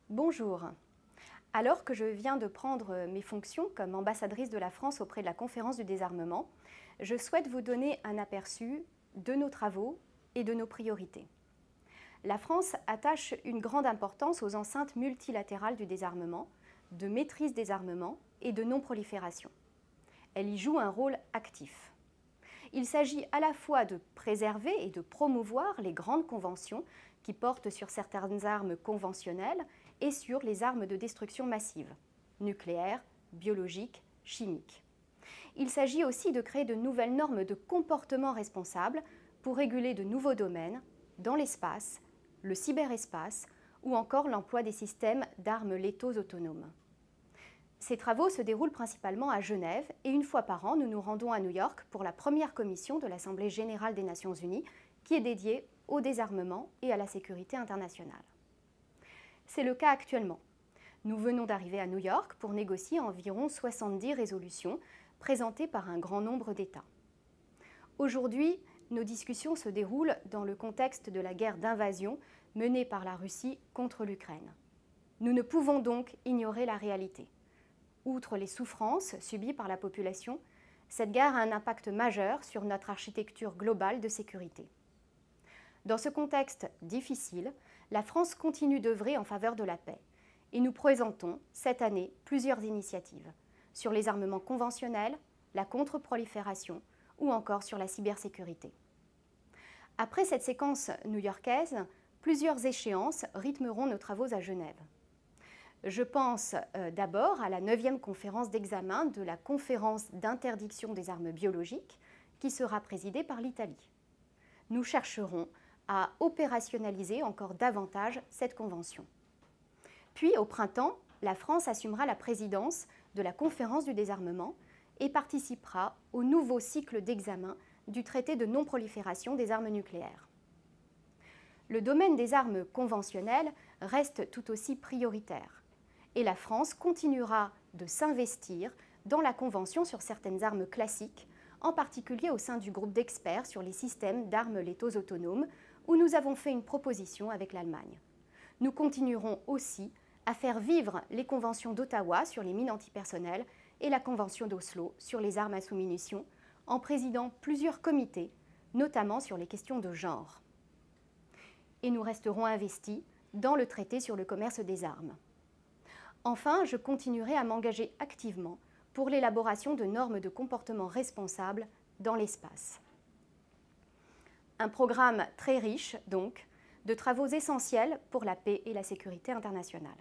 Bonjour. Alors que je viens de prendre mes fonctions comme ambassadrice de la France auprès de la Conférence du désarmement, je souhaite vous donner un aperçu de nos travaux et de nos priorités. La France attache une grande importance aux enceintes multilatérales du désarmement, de maîtrise des armements et de non-prolifération. Elle y joue un rôle actif. Il s'agit à la fois de préserver et de promouvoir les grandes conventions qui portent sur certaines armes conventionnelles et sur les armes de destruction massive, nucléaires, biologiques, chimiques. Il s'agit aussi de créer de nouvelles normes de comportement responsable pour réguler de nouveaux domaines dans l'espace, le cyberespace ou encore l'emploi des systèmes d'armes létaux autonomes. Ces travaux se déroulent principalement à Genève et une fois par an, nous nous rendons à New York pour la première commission de l'Assemblée générale des Nations unies qui est dédiée au désarmement et à la sécurité internationale. C'est le cas actuellement. Nous venons d'arriver à New York pour négocier environ 70 résolutions présentées par un grand nombre d'États. Aujourd'hui, nos discussions se déroulent dans le contexte de la guerre d'invasion menée par la Russie contre l'Ukraine. Nous ne pouvons donc ignorer la réalité. Outre les souffrances subies par la population, cette guerre a un impact majeur sur notre architecture globale de sécurité. Dans ce contexte difficile, la France continue d'œuvrer en faveur de la paix et nous présentons cette année plusieurs initiatives sur les armements conventionnels, la contre-prolifération ou encore sur la cybersécurité. Après cette séquence new-yorkaise, plusieurs échéances rythmeront nos travaux à Genève. Je pense d'abord à la 9e conférence d'examen de la conférence d'interdiction des armes biologiques qui sera présidée par l'Italie. Nous chercherons à opérationnaliser encore davantage cette convention. Puis au printemps, la France assumera la présidence de la conférence du désarmement et participera au nouveau cycle d'examen du traité de non-prolifération des armes nucléaires. Le domaine des armes conventionnelles reste tout aussi prioritaire et la France continuera de s'investir dans la Convention sur certaines armes classiques, en particulier au sein du groupe d'experts sur les systèmes d'armes létaux autonomes, où nous avons fait une proposition avec l'Allemagne. Nous continuerons aussi à faire vivre les conventions d'Ottawa sur les mines antipersonnelles et la convention d'Oslo sur les armes à sous-munitions, en présidant plusieurs comités, notamment sur les questions de genre. Et nous resterons investis dans le traité sur le commerce des armes. Enfin, je continuerai à m'engager activement pour l'élaboration de normes de comportement responsable dans l'espace. Un programme très riche, donc, de travaux essentiels pour la paix et la sécurité internationale.